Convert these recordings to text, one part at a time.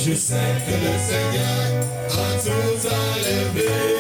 Je sais que le Seigneur a tout enlevé.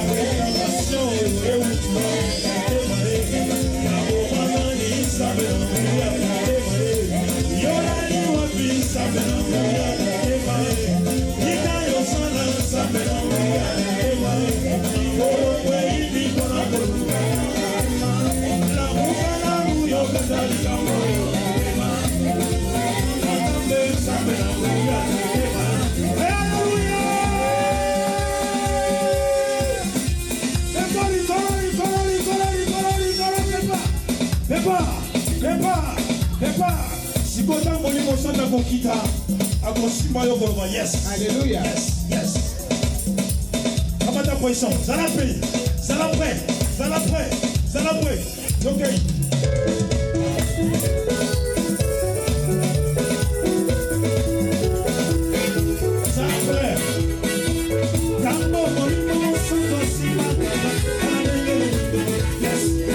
Réclamation et Yes. Alléluia. Yes. Poisson, ça l'a pris, ça l'a prêt. Ok. Ça l'a prêt. Yes.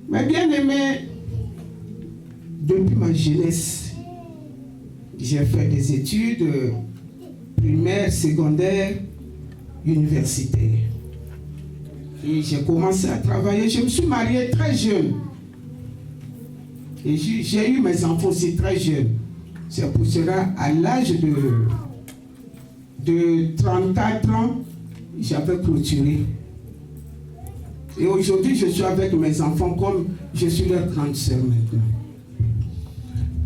Mais bien aimé, depuis ma jeunesse, j'ai fait des études primaires, secondaires, universitaires. Et j'ai commencé à travailler. Je me suis marié très jeune. Et j'ai eu mes enfants aussi très jeunes. C'est pour cela, à l'âge de 34 ans, j'avais clôturé. Et aujourd'hui, je suis avec mes enfants comme je suis leur grande sœur maintenant.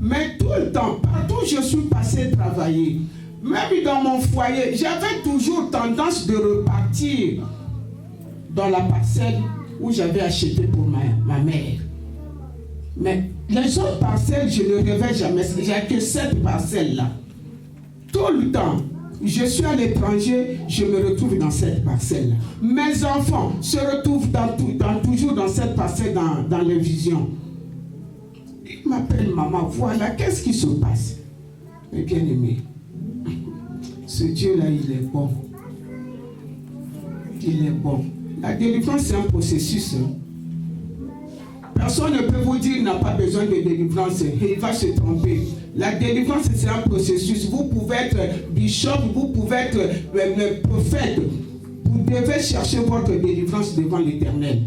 Mais tout le temps, partout où je suis passé travailler, même dans mon foyer, j'avais toujours tendance de repartir dans la parcelle où j'avais acheté pour ma mère. Mais les autres parcelles, je ne rêvais jamais. Il n'y a que cette parcelle-là. Tout le temps. Je suis à l'étranger, je me retrouve dans cette parcelle-là. Mes enfants se retrouvent toujours dans cette parcelle, dans les visions. Ils m'appellent maman, voilà, qu'est-ce qui se passe? Mais bien aimé, ce Dieu-là, il est bon. il est bon. La délivrance, c'est un processus. Personne ne peut vous dire qu'il n'a pas besoin de délivrance. Il va se tromper. La délivrance, c'est un processus. Vous pouvez être bishop, vous pouvez être le prophète. Vous devez chercher votre délivrance devant l'Éternel.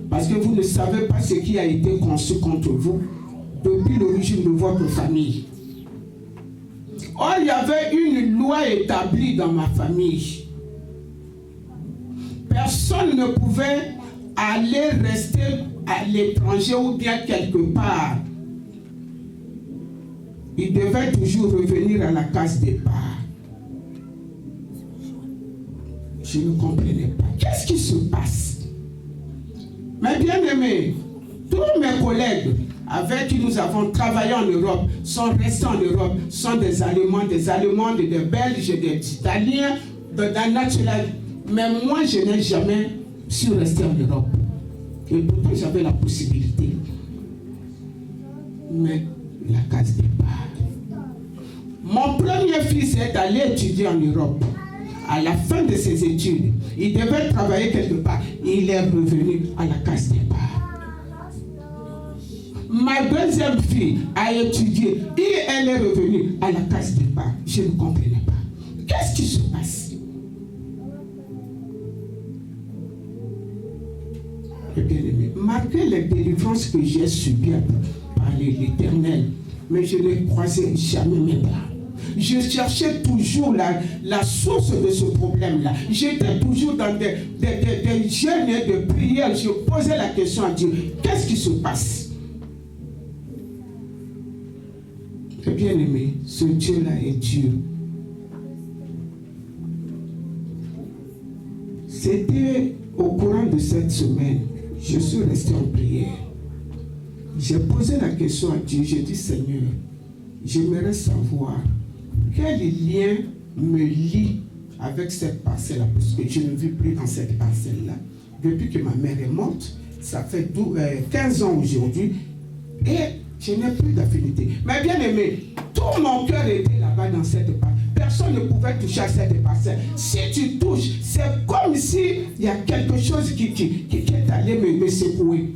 Parce que vous ne savez pas ce qui a été conçu contre vous depuis l'origine de votre famille. Or, il y avait une loi établie dans ma famille. Personne ne pouvait aller rester à l'étranger ou bien quelque part. Il devait toujours revenir à la case départ. Je ne comprenais pas. Qu'est-ce qui se passe? Mais bien aimé, tous mes collègues avec qui nous avons travaillé en Europe sont restés en Europe, sont des Allemands, des Belges, des Italiens, d'un naturel. Mais moi, je n'ai jamais su rester en Europe. Et pourtant, j'avais la possibilité. Mais la case départ. Mon premier fils est allé étudier en Europe. À la fin de ses études, il devait travailler quelque part. Il est revenu à la case départ. Ma deuxième fille a étudié et elle est revenue à la case départ. Je ne comprenais pas. Qu'est-ce qui se passe? Bien-aimé, malgré les délivrances que j'ai subies par l'Éternel, mais je ne croisais jamais mes bras. Je cherchais toujours la source de ce problème-là. J'étais toujours dans des jeûnes et de prières. Je posais la question à Dieu, qu'est-ce qui se passe? Et bien aimé, ce Dieu-là est Dieu. C'était au courant de cette semaine, je suis resté en prière. J'ai posé la question à Dieu, j'ai dit, Seigneur, j'aimerais savoir quel lien me lie avec cette parcelle-là, parce que je ne vis plus dans cette parcelle-là. Depuis que ma mère est morte, ça fait 15 ans aujourd'hui, et je n'ai plus d'affinité. Mais bien aimé, tout mon cœur était là-bas dans cette parcelle. Personne ne pouvait toucher à cette parcelle. Si tu touches, c'est comme si il y a quelque chose qui est allé me secouer.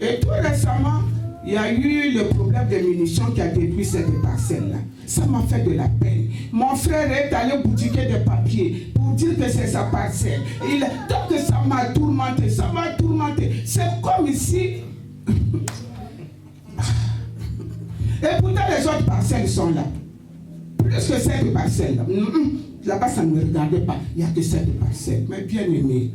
Et tout récemment, il y a eu le problème des munitions qui a détruit cette parcelle-là. Ça m'a fait de la peine. Mon frère est allé boutiquer des papiers pour dire que c'est sa parcelle. Donc ça m'a tourmenté, C'est comme si... Et pourtant les autres parcelles sont là. Plus que cette parcelle-là. Là-bas, ça ne me regardait pas. Il n'y a que cette parcelle. Mais bien aimé,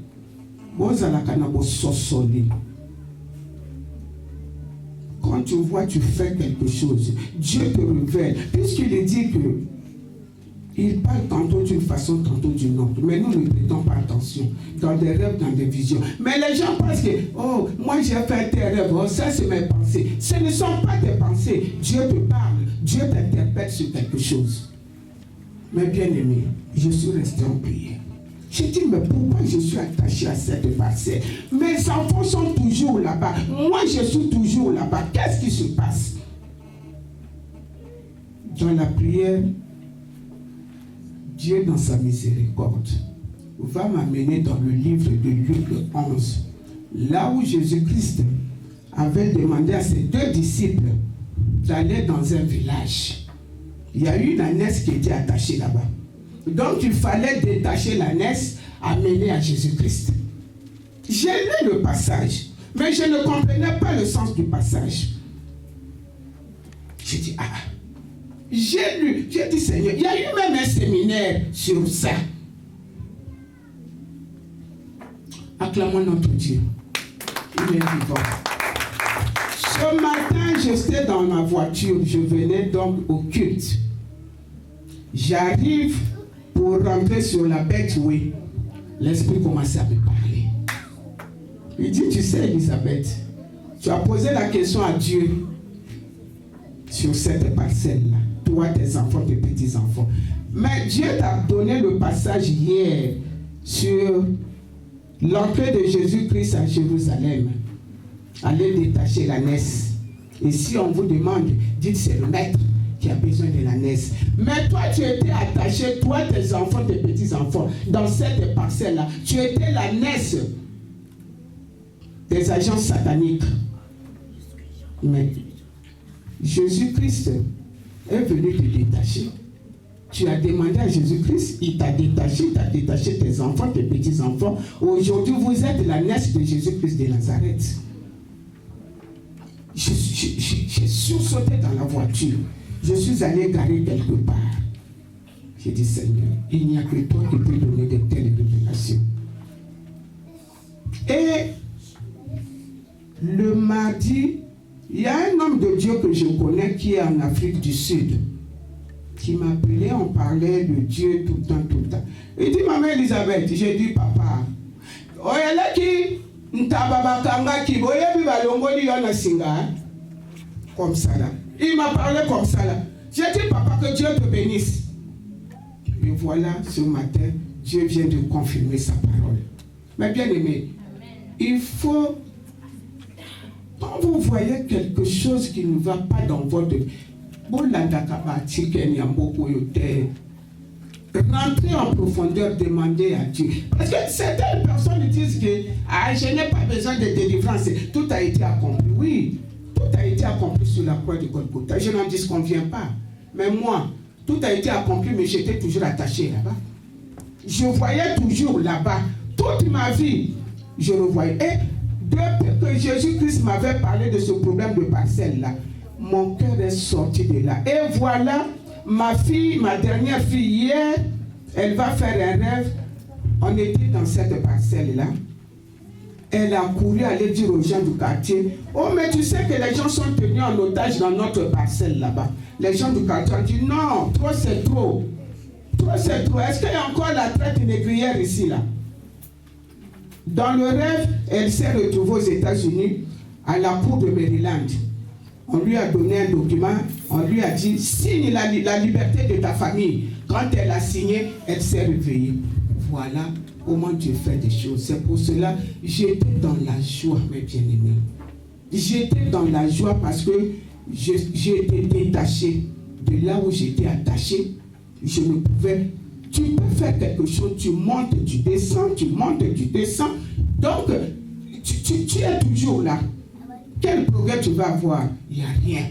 quand tu vois, tu fais quelque chose, Dieu te révèle. Puisqu'il dit que il parle tantôt d'une façon, tantôt d'une autre. Mais nous ne prêtons pas attention. Dans des rêves, dans des visions. Mais les gens pensent que, oh, moi j'ai fait tes rêves. Oh, ça c'est mes pensées. Ce ne sont pas tes pensées. Dieu te parle. Dieu t'interpelle sur quelque chose. Mais bien aimé, je suis resté en prière. J'ai dit, mais pourquoi je suis attaché à cette parcelle? Mes enfants sont toujours là-bas. Moi, je suis toujours là-bas. Qu'est-ce qui se passe? Dans la prière, Dieu, dans sa miséricorde, va m'amener dans le livre de Luc 11, là où Jésus-Christ avait demandé à ses 2 disciples d'aller dans un village. Il y a eu une ânesse qui était attachée là-bas. Donc il fallait détacher l'ânesse, amener à Jésus-Christ. J'ai lu le passage, mais je ne comprenais pas le sens du passage. J'ai dit, j'ai lu, j'ai dit, Seigneur, il y a eu même un séminaire sur ça. Acclamons notre Dieu. Il est vivant. Ce matin, j'étais dans ma voiture, je venais donc au culte. J'arrive pour rentrer sur la Betway. L'esprit commençait à me parler. Il dit, tu sais, Elisabeth, tu as posé la question à Dieu sur cette parcelle-là. Toi, tes enfants, tes petits-enfants. Mais Dieu t'a donné le passage hier sur l'entrée de Jésus-Christ à Jérusalem. Allez détacher l'ânesse. Et si on vous demande, dites c'est le maître qui a besoin de l'ânesse. l'aise. Mais toi, tu étais attaché, toi, tes enfants, tes petits-enfants, dans cette parcelle-là. Tu étais la naisse des agents sataniques. Mais Jésus-Christ est venu te détacher. Tu as demandé à Jésus-Christ, il t'a détaché tes enfants, tes petits-enfants. Aujourd'hui, vous êtes la naisse de Jésus-Christ de Nazareth. J'ai sursauté dans la voiture. Je suis allé garer quelque part. J'ai dit, Seigneur, il n'y a que toi qui peux donner de telles révélations. Et le mardi, il y a un homme de Dieu que je connais qui est en Afrique du Sud, qui m'appelait, on parlait de Dieu tout le temps. Il dit, maman Elisabeth, j'ai dit, papa, comme ça là. Il m'a parlé comme ça là. J'ai dit, papa, que Dieu te bénisse. Et voilà, ce matin, Dieu vient de confirmer sa parole. Mais bien aimé, il faut, quand vous voyez quelque chose qui ne va pas dans votre vie, rentrez en profondeur, demandez à Dieu. Parce que certaines personnes disent que je n'ai pas besoin de délivrance, tout a été accompli. Oui, tout a été accompli sur la croix de Golgotha. Je n'en disconviens pas. Mais moi, tout a été accompli, mais j'étais toujours attaché là-bas. Je voyais toujours là-bas. Toute ma vie, je le voyais. Et depuis que Jésus-Christ m'avait parlé de ce problème de parcelle-là, mon cœur est sorti de là. Et voilà, ma fille, ma dernière fille, hier, elle va faire un rêve. On était dans cette parcelle-là. Elle a couru aller dire aux gens du quartier, oh mais tu sais que les gens sont tenus en otage dans notre parcelle là-bas. Les gens du quartier ont dit, non, trop c'est trop. Trop c'est trop. Est-ce qu'il y a encore la traite négrière ici là? Dans le rêve, elle s'est retrouvée aux États-Unis, à la cour de Maryland. On lui a donné un document, on lui a dit, signe la liberté de ta famille. Quand elle a signé, elle s'est réveillée. Voilà comment Dieu fait des choses. C'est pour cela que j'étais dans la joie, mes bien-aimés. J'étais dans la joie parce que j'ai été détaché de là où j'étais attaché. Je ne pouvais. Tu peux faire quelque chose, tu montes, tu descends, tu montes, tu descends. Donc, tu es toujours là. Quel progrès tu vas avoir? Il n'y a rien.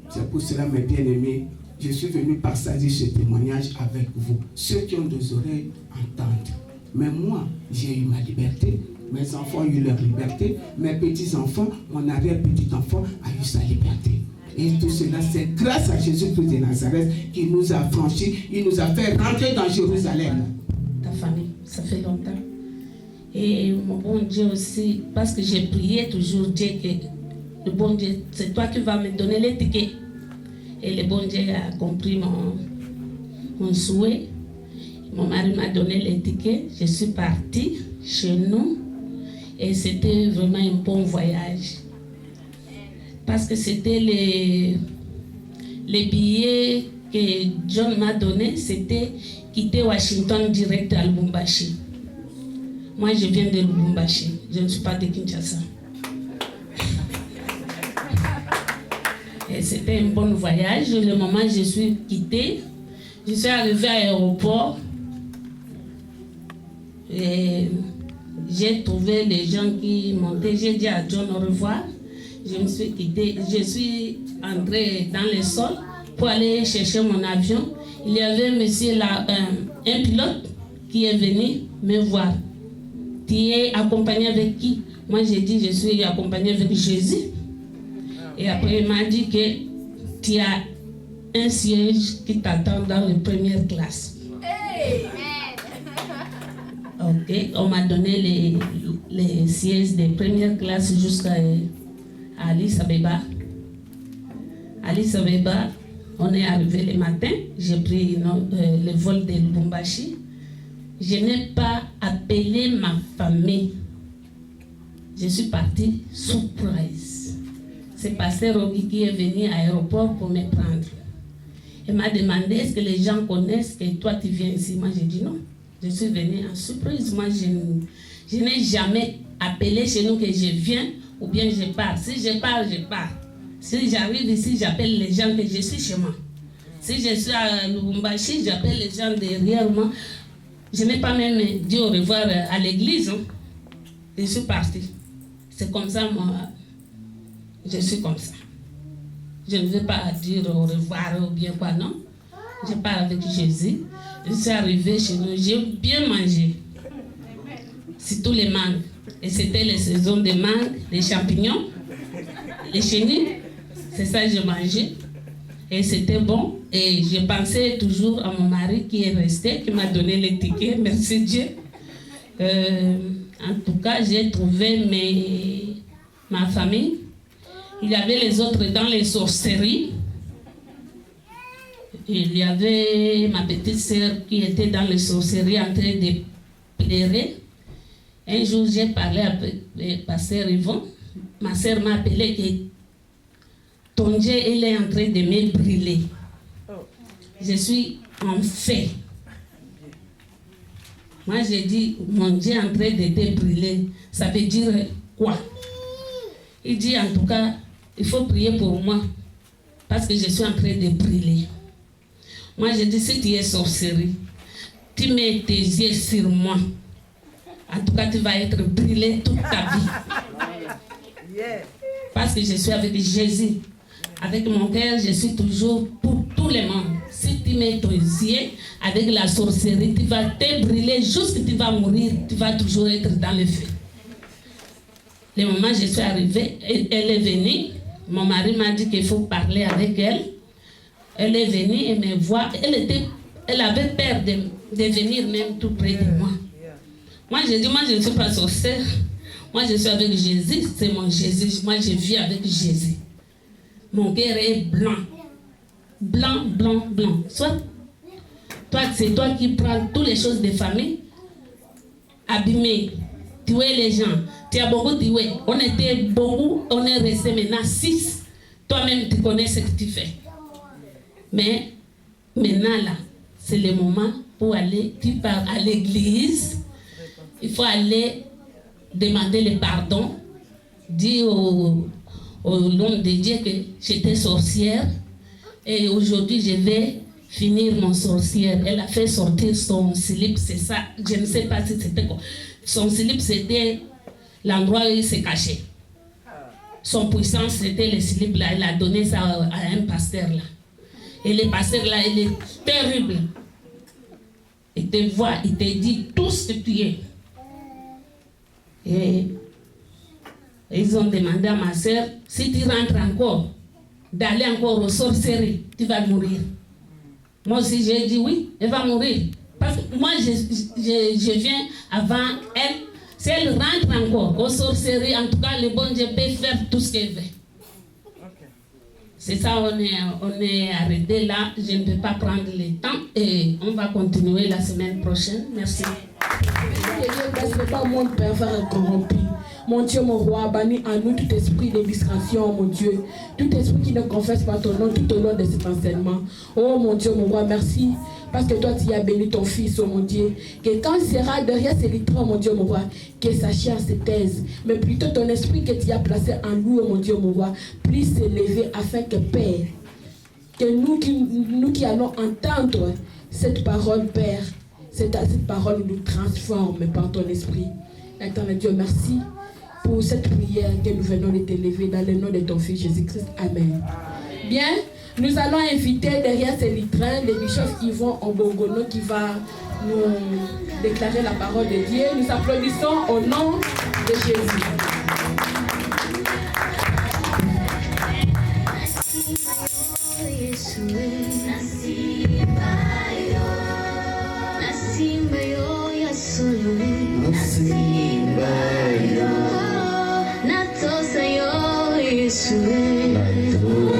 C'est pour cela, mes bien-aimés, je suis venu partager ce témoignage avec vous. Ceux qui ont des oreilles entendent. Mais moi, j'ai eu ma liberté. Mes enfants ont eu leur liberté. Mes petits-enfants, mon arrière-petit-enfant a eu sa liberté. Et tout cela, c'est grâce à Jésus-Christ de Nazareth qui nous a franchis. Il nous a fait rentrer dans Jérusalem. Ta famille, ça fait longtemps. Et mon bon Dieu aussi, parce que j'ai prié toujours Dieu que le bon Dieu, c'est toi qui vas me donner les tickets. Et le bon Dieu a compris mon souhait. Mon mari m'a donné les tickets. Je suis partie chez nous. Et c'était vraiment un bon voyage. Parce que c'était les billets que John m'a donné, c'était quitter Washington direct à Lubumbashi. Moi, je viens de Lubumbashi. Je ne suis pas de Kinshasa. Et c'était un bon voyage. Le moment où je suis quittée, je suis arrivée à l'aéroport. Et j'ai trouvé les gens qui montaient. J'ai dit à John au revoir. Je me suis quittée. Je suis entrée dans le sol pour aller chercher mon avion. Il y avait monsieur là, un pilote qui est venu me voir. Tu es accompagné avec qui? Moi, j'ai dit, je suis accompagné avec Jésus. Et après, il m'a dit que tu as un siège qui t'attend dans la première classe. Ok, on m'a donné les sièges de première classe jusqu'à Addis Abeba. Addis Abeba, on est arrivé le matin. J'ai pris le vol de Lubumbashi. Je n'ai pas appelé ma famille. Je suis partie surprise. C'est pasteur Rogi qui est venu à l'aéroport pour me prendre. Il m'a demandé, est-ce que les gens connaissent que toi tu viens ici? Moi j'ai dit non. Je suis venue en surprise. Moi je n'ai jamais appelé chez nous que je viens ou bien je pars. Si je pars, je pars. Si j'arrive ici, j'appelle les gens que je suis chez moi. Si je suis à Lubumbashi, j'appelle les gens derrière moi. Je n'ai pas même dit au revoir à l'église. Hein. Je suis partie. C'est comme ça, moi. Je suis comme ça. Je ne veux pas dire au revoir ou bien quoi, non. Je pars avec Jésus. Je suis arrivée chez nous. J'ai bien mangé. Surtout les mangues. Et c'était les saisons des mangues, les champignons, les chenilles. C'est ça que j'ai mangé. Et c'était bon. Et je pensais toujours à mon mari qui est resté, qui m'a donné les tickets. Merci Dieu. En tout cas, j'ai trouvé ma famille. Il y avait les autres dans les sorcelleries. Il y avait ma petite sœur qui était dans les sorcelleries en train de pleurer. Un jour, j'ai parlé avec le pasteur Yvon. Ma sœur m'a appelé que ton Dieu, il est en train de me brûler. Je suis en feu. Moi, j'ai dit, mon Dieu est en train de te brûler. Ça veut dire quoi? Il dit, en tout cas, il faut prier pour moi. Parce que je suis en train de brûler. Moi, j'ai dit, si tu es sorcellerie, tu mets tes yeux sur moi. En tout cas, tu vas être brûlé toute ta vie. Parce que je suis avec Jésus. Avec mon cœur, je suis toujours pour tout le monde. Si tu mets tes yeux avec la sorcellerie, tu vas te brûler jusqu'à tu vas mourir. Tu vas toujours être dans le feu. Le moment où je suis arrivée, elle est venue. Mon mari m'a dit qu'il faut parler avec elle. Elle est venue et me voit. Elle avait peur de venir même tout près de moi. Moi, j'ai dit, moi, je ne suis pas sorcière. Moi, je suis avec Jésus. C'est mon Jésus. Moi, je vis avec Jésus. Mon cœur est blanc. Blanc, blanc, blanc. Soit, toi, c'est toi qui prends toutes les choses des familles, abîmées, tuer les gens. Tu as beaucoup tué. On était beaucoup, on est resté maintenant 6. Toi-même, tu connais ce que tu fais. Mais maintenant, là, c'est le moment pour aller, tu pars à l'église. Il faut aller demander le pardon, dire au nom de Dieu que j'étais sorcière et aujourd'hui je vais finir mon sorcière. Elle a fait sortir son slip, c'est ça, je ne sais pas si c'était quoi. Son slip c'était l'endroit où il s'est caché. Son puissance c'était le slip là, elle a donné ça à un pasteur là. Et le pasteur là, il est terrible. Il te voit, il te dit tout ce que tu es. Et ils ont demandé à ma soeur, si tu rentres encore, d'aller encore aux sorcelleries, tu vas mourir. Moi aussi j'ai dit oui, elle va mourir. Parce que moi je viens avant elle. Si elle rentre encore aux sorcelleries, en tout cas le bon Dieu peut faire tout ce qu'elle veut. C'est ça, on est arrêté là. Je ne peux pas prendre le temps et on va continuer la semaine prochaine. Merci. Ce n'est pas mon père corrompu. Mon Dieu, mon roi, bannis en nous tout esprit de distraction, mon Dieu. Tout esprit qui ne confesse pas ton nom tout au long de cet enseignement. Oh mon Dieu, mon roi, merci. Parce que toi, tu as béni ton fils, oh mon Dieu. Que quand il sera derrière ces litrons, mon Dieu, mon roi, que sa chair se taise. Mais plutôt ton esprit que tu as placé en nous, oh mon Dieu, mon roi, puisse s'élever afin que Père, que nous qui allons entendre cette parole, Père, cette parole nous transforme par ton esprit. Éternel Dieu, merci pour cette prière que nous venons de t'élever dans le nom de ton Fils Jésus-Christ. Amen. Bien, nous allons inviter derrière ces litrins le bishop Yvon Ombogono qui va nous déclarer la parole de Dieu. Nous applaudissons au nom de Jésus.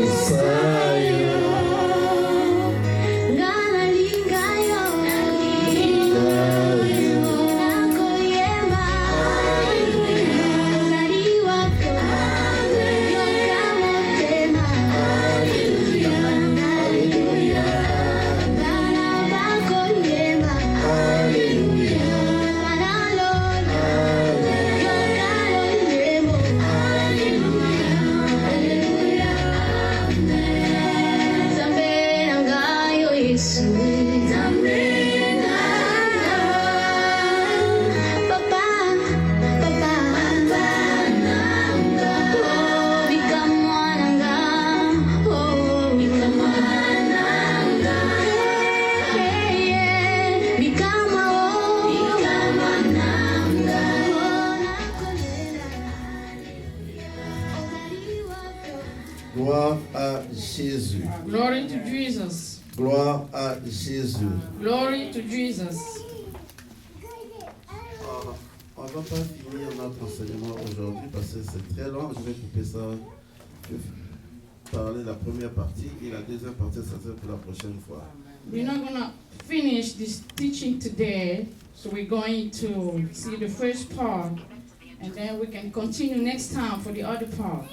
Hallelujah. Glory to Jesus. Gloire à Jésus. Glory to Jesus. On ne va pas finir notre enseignement aujourd'hui parce que c'est très long. Je vais couper ça. Je vais parler la première partie et la deuxième partie, ça sera pour la prochaine fois. We're not going to finish this teaching today, so we're going to see the first part, and then we can continue next time for the other part.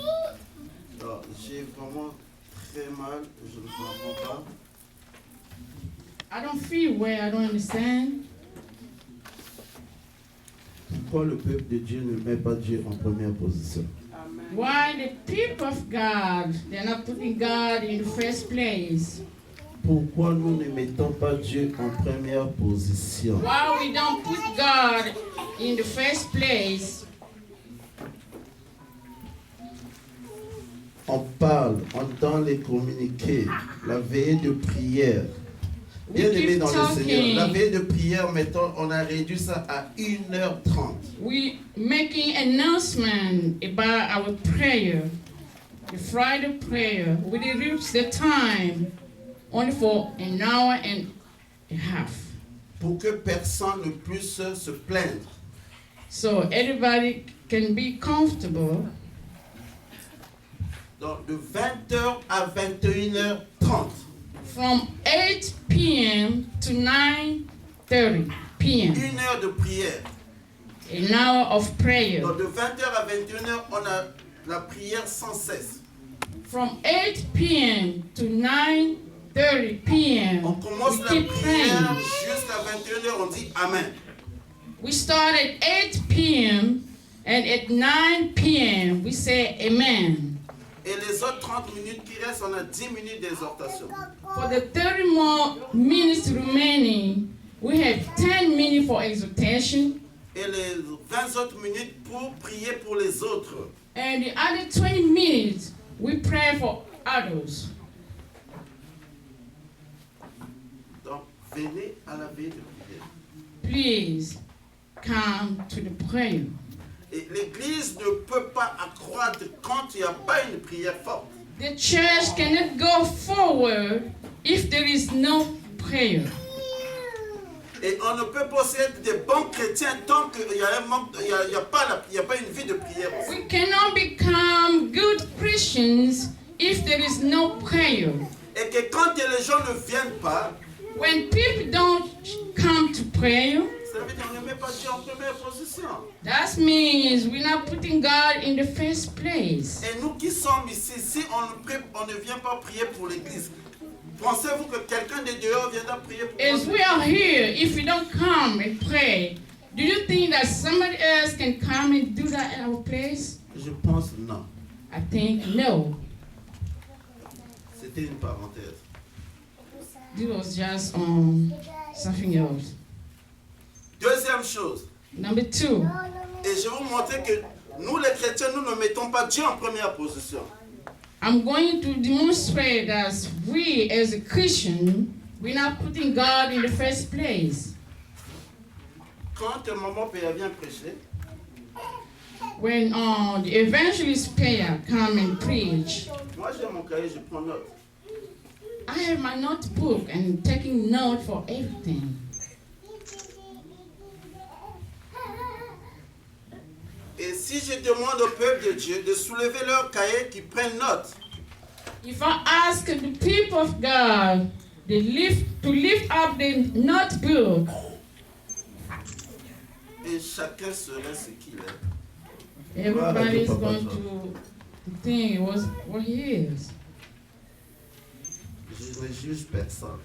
Alors, j'ai vraiment très mal, je ne comprends pas. I don't feel well, I don't understand. Pourquoi le peuple de Dieu ne met pas Dieu en première position? Why the people of God, they're not putting God in the first place. Pourquoi nous ne mettons pas Dieu en première position? Why we don't put God in the first place. On parle, on donne les communiqués, la veillée de prière. Bien aimé dans le Seigneur, la veillée de prière, mettons, on a réduit ça à 1h30. We making announcement about our prayer, the Friday prayer. We reduce the time only for an hour and a half. Pour que personne ne puisse se plaindre. So everybody can be comfortable. Donc de 20h à 21h30. From 8 p.m. to 9:30 p.m. 1 heure de prière. An hour of prayer. Donc de 20h à 21h, on a la prière sans cesse. From 8 p.m. to 9:30 p.m. On commence we la keep prière praying. jusqu'à 21h, on dit Amen. We start at 8 p.m. and at 9 p.m. we say Amen. Et les autres 30 minutes qui restent, on a 10 minutes d'exhortation. For the 30 more minutes remaining, we have 10 minutes for exhortation. Et les 20 autres minutes pour prier pour les autres. And the other 20 minutes, we pray for others. Donc, venez à la veille de prière. Please come to the prayer. Et l'Église ne peut pas accroître quand il n'y a pas une prière forte. The church cannot go forward if there is no prayer. Et on ne peut pas être des bons chrétiens tant qu'il y a un manque, il y a pas une vie de prière aussi. We cannot become good Christians if there is no prayer. Et que quand les gens ne viennent pas, When people don't come to prayer, ça veut dire qu'on ne met pas Dieu en première position. that means we're not putting God in the first place. Et nous qui sommes ici, si on ne vient pas prier pour l'Église, pensez-vous que quelqu'un de dehors viendra prier pour As nous? we are here, if we don't come and pray, do you think that somebody else can come and do that in our place? Je pense non. I think no. C'était une parenthèse. This was just something else. Deuxième chose, Number two, et je vais vous montrer que nous les chrétiens, nous ne mettons pas Dieu en première position. I'm going to demonstrate that we as a Christian, we're not putting God in the first place. Quand maman Péa vient prêcher, When the evangelist Paya come and preach, moi j'ai mon cahier, je prends note. I have my notebook and taking note for everything. Et si je demande au peuple de Dieu de soulever leur cahier, qu'ils prennent note, If I ask the people of God to lift up the notebook, et chacun serait ce qu'il est. everybody is going to think what he is. Je ne juge personne,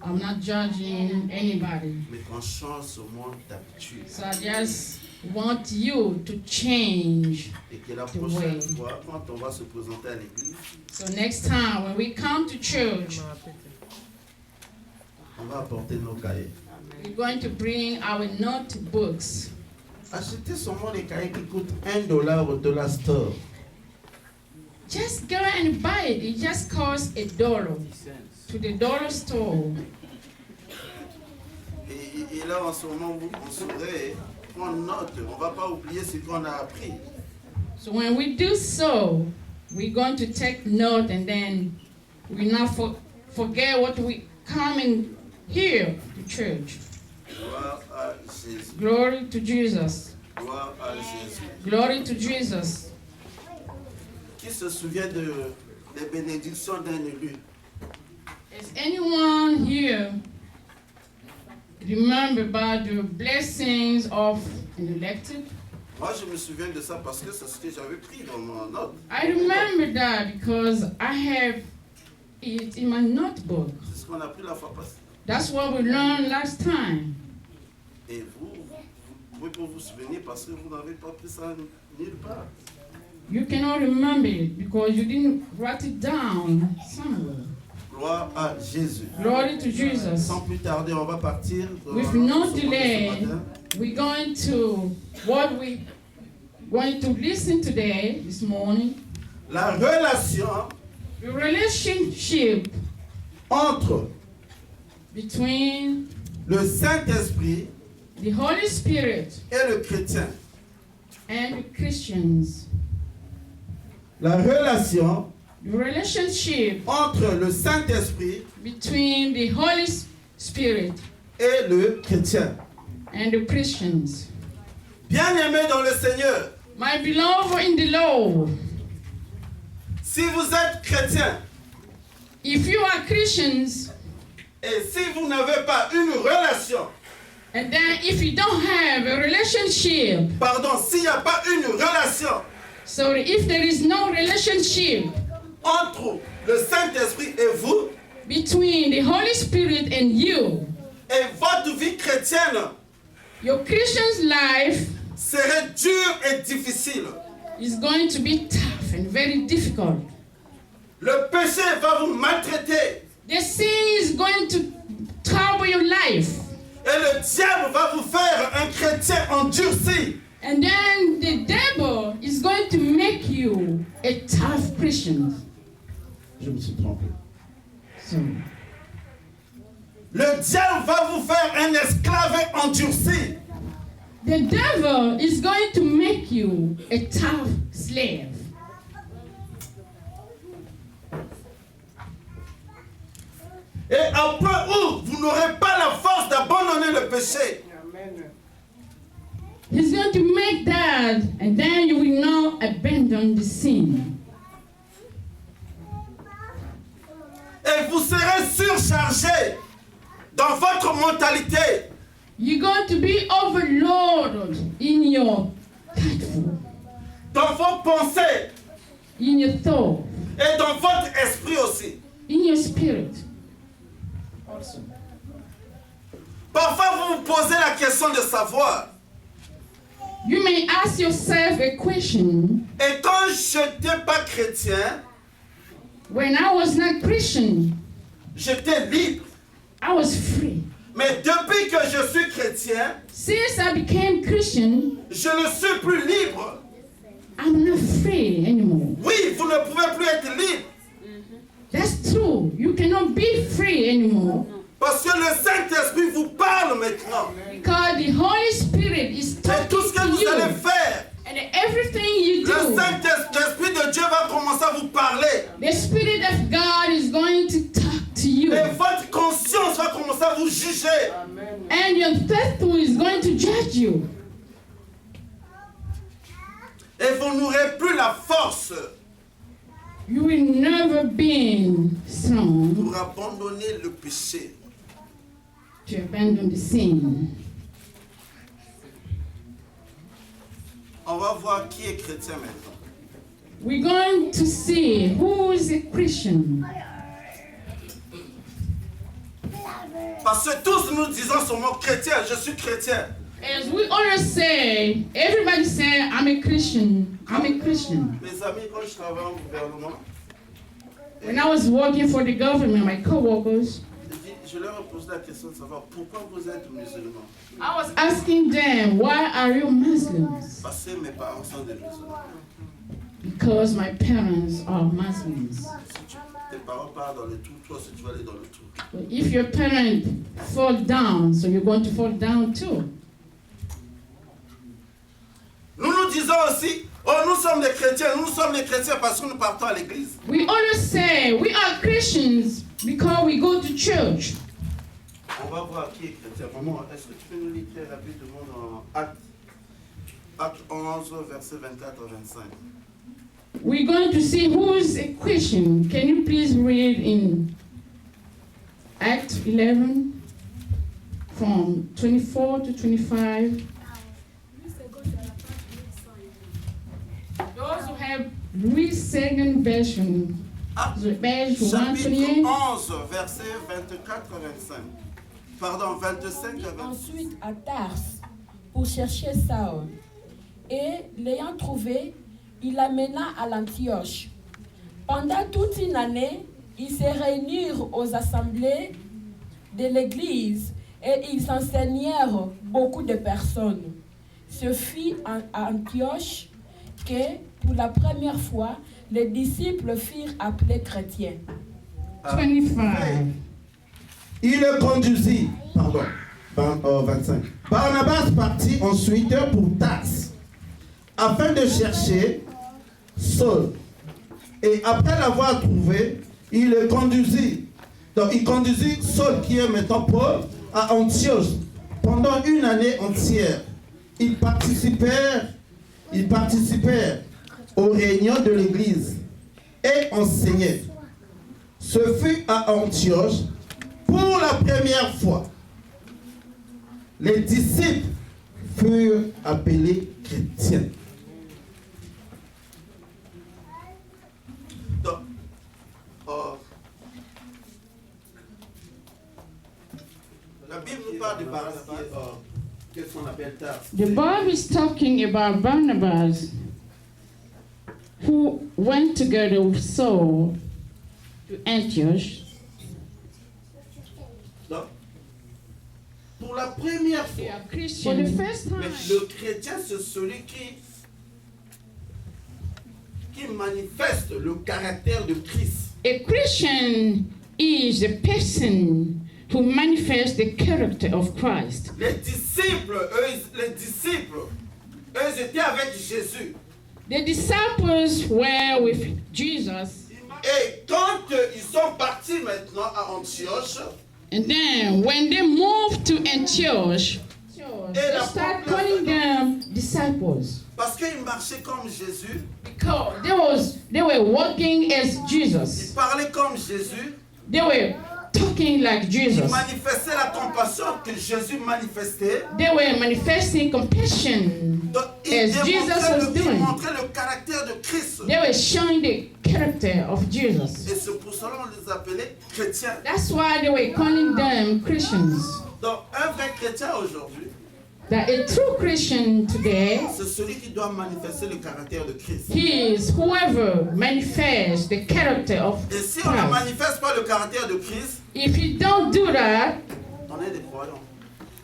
I'm not judging anybody. mais qu'on change ce monde d'habitude. So I just want you to change. Et que la prochaine fois, quand on va se présenter à l'église, So next time when we come to church, on va apporter nos cahiers. we're going to bring our notebooks. Achetez seulement les cahiers qui coûtent $1 au dollar store. Just go and buy it. It just costs $1 to the dollar store. Et là, en ce moment, on saurait prendre note. On ne va pas oublier ce qu'on a appris. So when we do so, we're going to take note and then We not forget what we come in here to church. Gloire à Jésus. Glory to Jesus. Gloire à Jésus. Glory to Jesus. Qui se souvient des bénédictions d'un élu? Is anyone here remember about the blessings of an elected? Moi, je me souviens de ça parce que c'est ce que j'avais pris dans mon note. I remember that because I have it in my notebook. C'est ce qu'on a pris la fois passée. That's what we learned last time. Et vous pouvez pas vous souvenir parce que vous n'avez pas pris ça nulle part. You cannot remember it because you didn't write it down somewhere. Gloire à Jésus. Glory to Jesus. Sans plus tarder, on va partir. With no delay, we're going to what we going to listen today, this morning. La relation The relationship entre between le Saint-Esprit the Holy Spirit et le chrétien. and the Christians. La relation The relationship entre le Saint-Esprit between the Holy Spirit et le chrétien. and the Christians. Bien-aimés dans le Seigneur, My beloved in the Lord, si vous êtes chrétien if you are Christians, et si vous n'avez pas une relation, and then if you don't have a relationship, pardon, s'il n'y a pas une relation so if there is no relationship entre le Saint-Esprit et vous, between the Holy Spirit and you, et votre vie chrétienne your Christian's life serait dure et difficile. is going to be tough and very difficult. Le péché va vous maltraiter The sin is going to trouble your life. et le diable va vous faire un chrétien endurci. And then the devil is going to make you a tough Christian. Je me suis trompé. So, Le diable va vous faire un esclave endurci. the devil is going to make you a tough slave. Et un point où vous n'aurez pas la force d'abandonner le péché. He's going to make that, and then you will not abandon the sin. Et vous serez surchargé dans votre mentalité, You're going to be overloaded in your thoughtful, dans vos pensées in your thought, et dans votre esprit aussi. in your spirit. Also. Parfois, vous vous posez la question de savoir, You may ask yourself a question. et quand je n'étais pas chrétien, When I was not Christian, j'étais libre. I was free. Mais depuis que je suis chrétien, Since I became Christian, je ne suis plus libre. I'm not free anymore. Oui, vous ne pouvez plus être libre. That's true. You cannot be free anymore Parce que le Saint-Esprit vous parle maintenant. because the Holy Spirit is Et talking tout ce que to vous you. allez faire, And everything you le do, Saint-Esprit de Dieu va commencer à vous parler. the Spirit of God is going to talk to you. Et votre conscience va commencer à vous juger. And your thought is going to judge you. Et vous n'aurez plus la force You will never be strong pour abandonner le péché. to abandon the sin. On va voir qui est chrétien maintenant. We're going to see who is a Christian. Parce que tous nous disons son mot chrétien, je suis chrétien. As we always say, everybody say, I'm a Christian. I'm a Christian. Mes amis, quand je travaille au gouvernement, When I was working for the government, my co-workers, je leur ai posé la question de savoir pourquoi vous êtes musulmans. I was asking them, why are you Muslims? Parce que mes parents sont des musulmans. Because my parents are Muslims. Si tes parents partent dans le trou, toi aussi tu vas aller dans le trou. But if your parent fall down, so you're going to fall down too. Nous nous disons aussi, Oh, nous sommes les chrétiens parce que nous partons à l'église. We always say we are Christians because we go to church. On va voir qui est chrétien. Maman, est-ce que tu peux nous lire très rapidement dans Acte 11, verset 24 à 25? We're going to see who is a Christian. Can you please read in Acts 11 from 24 to 25? Those who have Louis II version, the page Chapitre 128. 11, verset 24 à 25. Pardon, 25 à 25. Ensuite à Tars pour chercher Saul. Et l'ayant trouvé, il l'amena à l'Antioche. Pendant toute une année, ils se réunirent aux assemblées de l'Église et ils enseignèrent beaucoup de personnes. Ce fut à Antioche que, pour la première fois, les disciples furent appelés chrétiens. 25. Il le conduisit, 25. Barnabas partit ensuite pour Tars, afin de chercher Saul. Et après l'avoir trouvé, il le conduisit. Donc il conduisit Saul, qui est maintenant Paul, à Antioche. Pendant une année entière, ils participèrent aux réunions de l'église et enseignaient. Ce fut à Antioche, pour la première fois, les disciples furent appelés chrétiens. Donc, la Bible nous parle de Barnabas, qu'est-ce qu'on appelle Tars. The Bible is talking about Barnabas, who went together with Saul to Antioch. Donc, pour la première They fois, are Christians. For the first mais time, le chrétien, c'est celui qui manifeste le caractère de Christ. a Christian is a person who manifests the character of Christ. Les disciples, eux étaient avec Jésus. The disciples were with Jesus, Et quand ils sont partis maintenant à Antioche, and then when they moved to Antioch, they started calling them disciples parce qu'ils marchaient comme Jésus, because they were walking as ils Jesus. parlaient comme Jésus, They were talking like ils Jesus. manifestaient la compassion que Jésus manifestait. They were manifesting compassion Donc, as Jesus was ils doing. montraient le caractère de Christ. They were showing the character of Jesus. Et c'est pour cela qu'on les appelait chrétiens. That's why they were calling them Christians. Donc, un vrai chrétien aujourd'hui, That a true Christian today, c'est celui qui doit manifester le caractère de Christ. he is whoever manifests the character of Et si on ne Christ. manifeste pas le caractère de Christ, If you don't do that, on est des croyants.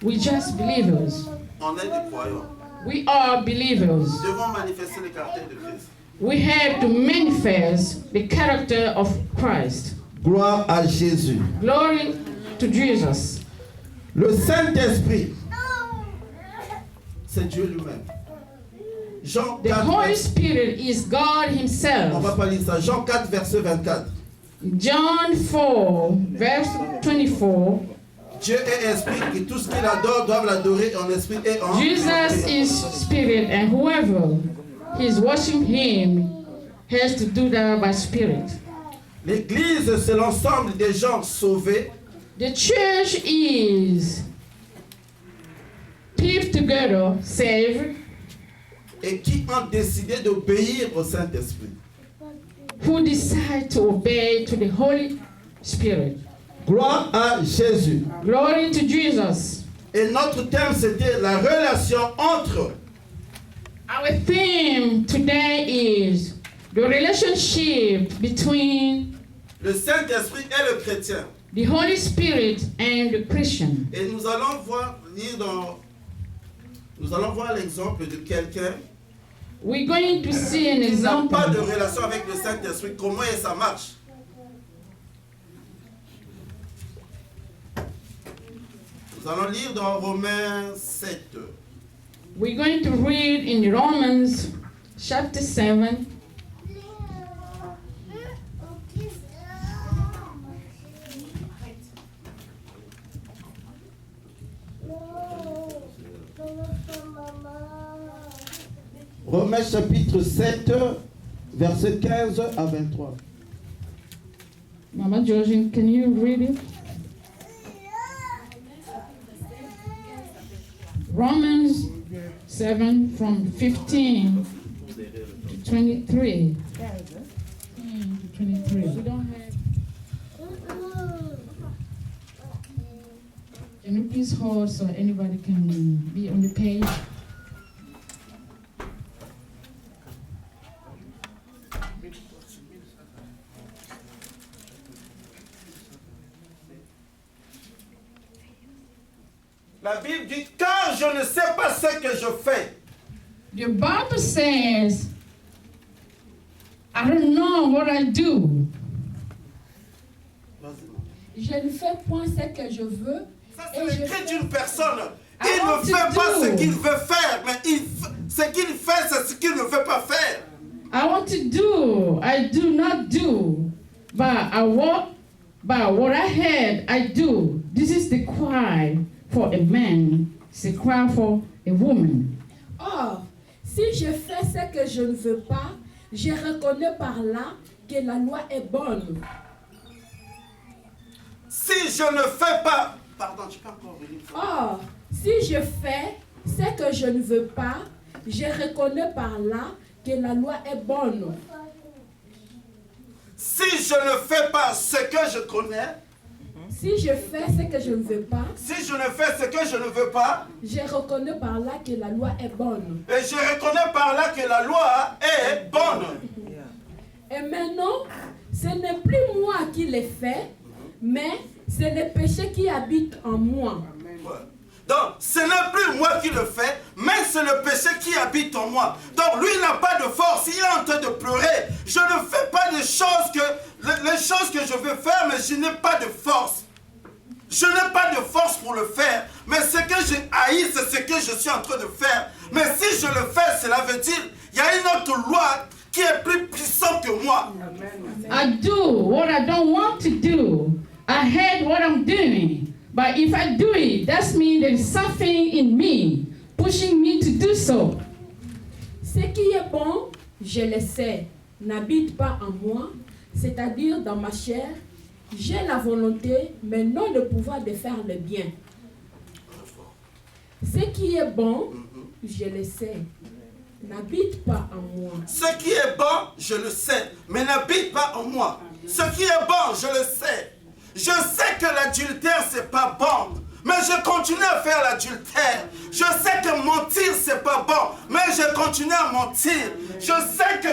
we just believers. On est des croyants. We are believers. Nous devons manifester le caractère de Christ. We have to manifest the character of Christ. Gloire à Jésus. Glory to Jesus. Le Saint-Esprit, C'est Dieu lui-même. Jean The 4, Holy Spirit is God on va Himself. pas lire ça. Jean 4, verset 24. John 4, verse 24. Dieu est esprit et tout ce qu'il adore doivent l'adorer en esprit et en Jesus is spirit, and whoever is worshiping Him has to do that by spirit. L'église, c'est l'ensemble des gens sauvés The church is people together, saved, et qui ont décidé d'obéir au Saint-Esprit. who decide to obey to the Holy Spirit. gloire à Jésus. Glory to Jesus. Et notre thème, c'était la relation entre Our theme today is the relationship between le Saint-Esprit et le chrétien. the Holy Spirit and the Christian. Et nous allons voir l'exemple de quelqu'un We're going to see an qui n'a pas de example. relation avec le Saint-Esprit. Comment ça marche? Nous allons lire dans Romains 7. We're going to read in Romans chapter 7. Romains chapitre 7, versets 15 à 23. Mama Georgine, can you read it? Romans 7 from 15 to 23. 23. We don't have. Can you please hold so anybody can be on the page? La Bible dit, car je ne sais pas ce que je fais. The Bible says, I don't know what I do. Je ne fais point ce que je veux. Ça, c'est le cri d'une personne. Il ne fait pas ce qu'il veut faire, mais ce qu'il fait, c'est ce qu'il ne veut pas faire. I want to do, I do not do, but I walk, but what I had, I do. This is the cry for a man, it's a cry for a woman. Or, si je fais ce que je ne veux pas, je reconnais par là que la loi est bonne. Si je ne fais pas... Pardon, tu peux encore venir. Or, si je fais ce que je ne veux pas, je reconnais par là que la loi est bonne. Si je ne fais pas ce que je connais, si je fais ce que je ne veux pas, si je ne fais ce que je ne veux pas, je reconnais par là que la loi est bonne. Et je reconnais par là que la loi est bonne. Et maintenant, ce n'est plus moi qui l'ai fait, mais c'est le péché qui habite en moi. Donc, ce n'est plus moi qui le fais, mais c'est le péché qui habite en moi. Donc, lui n'a pas de force, il est en train de pleurer. Je ne fais pas les choses que je veux faire, mais je n'ai pas de force. Je n'ai pas de force pour le faire, mais ce que j'ai haï, c'est ce que je suis en train de faire. Mais si je le fais, cela veut dire qu'il y a une autre loi qui est plus puissante que moi. I do what I don't want to do. I hate what I'm doing. But if I do it, that means there's something in me pushing me to do so. Ce qui est bon, je le sais, n'habite pas en moi, c'est-à-dire dans ma chair. J'ai la volonté, mais non le pouvoir de faire le bien. Ce qui est bon, je le sais, n'habite pas en moi. Ce qui est bon, je le sais, mais n'habite pas en moi. Ce qui est bon, je le sais. Je sais que l'adultère, c'est pas bon, mais je continue à faire l'adultère. Je sais que mentir, c'est pas bon, mais je continue à mentir. Je sais que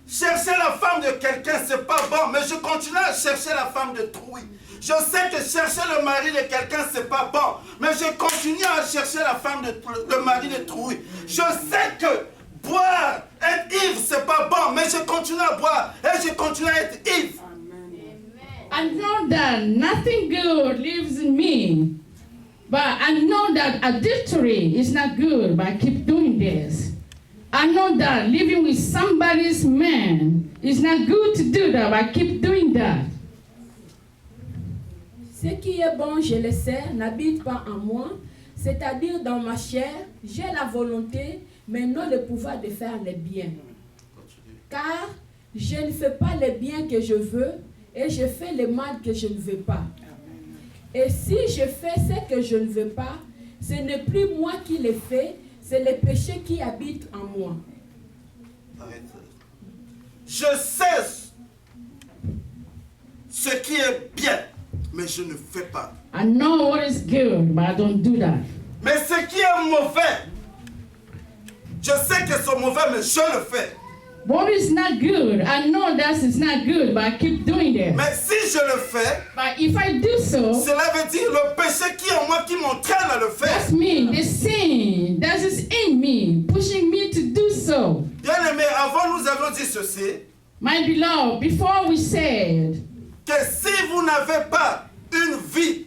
chercher la femme de quelqu'un, c'est pas bon, mais je continue à chercher la femme de Trouille. Je sais que chercher le mari de quelqu'un, c'est pas bon, mais je continue à chercher la femme le mari de Trouille. Je sais que boire, être ivre, c'est pas bon, mais je continue à boire et je continue à être ivre. I know that nothing good lives in me, but I know that adultery is not good, but I keep doing this. I know that living with somebody's man is not good to do that, but I keep doing that. Ce qui est bon, je le sais, n'habite pas en moi, c'est-à-dire dans ma chair, j'ai la volonté, mais non le pouvoir de faire le bien. Car je ne fais pas le bien que je veux, et je fais le mal que je ne veux pas. Et si je fais ce que je ne veux pas, ce n'est plus moi qui le fais, c'est le péché qui habite en moi. Je sais ce qui est bien, mais je ne fais pas. I know what is good, but I don't do that. Mais ce qui est mauvais, je sais que c'est mauvais, mais je le fais. What is not good, I know that it's not good, but I keep doing it. Mais si je le fais, But if I do so, cela veut dire le péché qui est en moi qui m'entraîne à le faire. that's me, the sin that is in me, pushing me to do so. Bien aimé, avant nous avons dit ceci, My beloved, before we said que si vous n'avez pas une vie,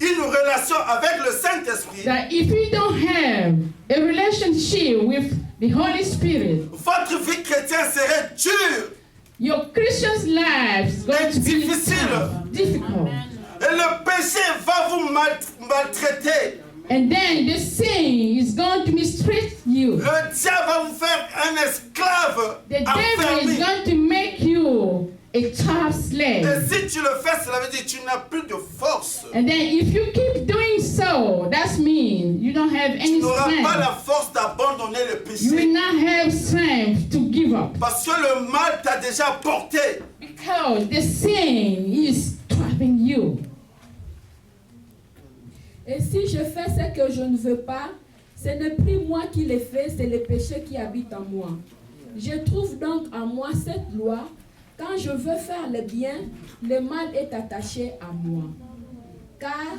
une relation relation avec le Saint-Esprit, that if you don't have a relationship with the Holy Spirit, votre vie chrétienne serait dure. your Christian's life is going to be tough, difficult. Et le péché va vous maltraiter. And then the sin is going to mistreat you. Le diable va vous faire un esclave The devil is enfermé. going to make you a tough slave. Et si tu le fais, cela veut dire que tu n'as plus de force. And then if you keep doing so, that means you don't have Tu any n'auras pas la strength. force d'abandonner le You will péché. not have strength to give up. Parce que le mal t'a déjà porté. Because the sin is trapping you. Et si je fais ce que je ne veux pas, ce n'est plus moi qui le fais, c'est le péché qui habite en moi. Je trouve donc en moi cette loi. Quand je veux faire le bien, le mal est attaché à moi. Car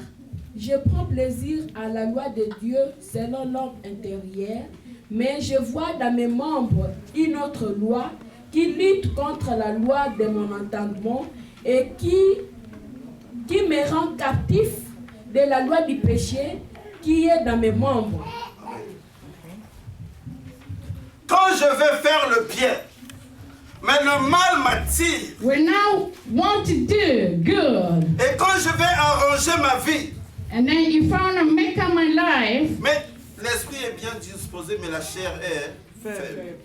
je prends plaisir à la loi de Dieu selon l'ordre intérieur, mais je vois dans mes membres une autre loi qui lutte contre la loi de mon entendement et qui me rend captif de la loi du péché qui est dans mes membres. Quand je vais faire le bien, mais le mal m'attire. When I want to do good, Et quand je vais arranger ma vie, and then if I want to make up my life, mais l'esprit est bien disposé, mais la chair est faible.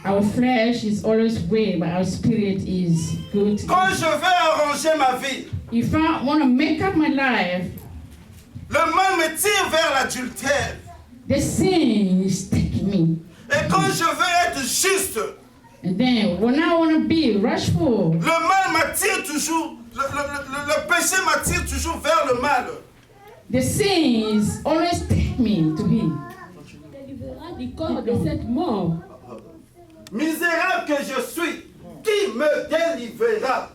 our flesh is always weak, but our spirit is good. Quand je vais arranger ma vie, If I want to make up my life, le mal me tire vers l'adultère. the sin is taking me. Et quand je veux être juste, And then when I want to be rushful, le mal m'attire toujours, le péché m'attire toujours vers le mal. the sins always take me to him. Délivrera du corps de cette mort. Misérable que je suis, qui me délivrera?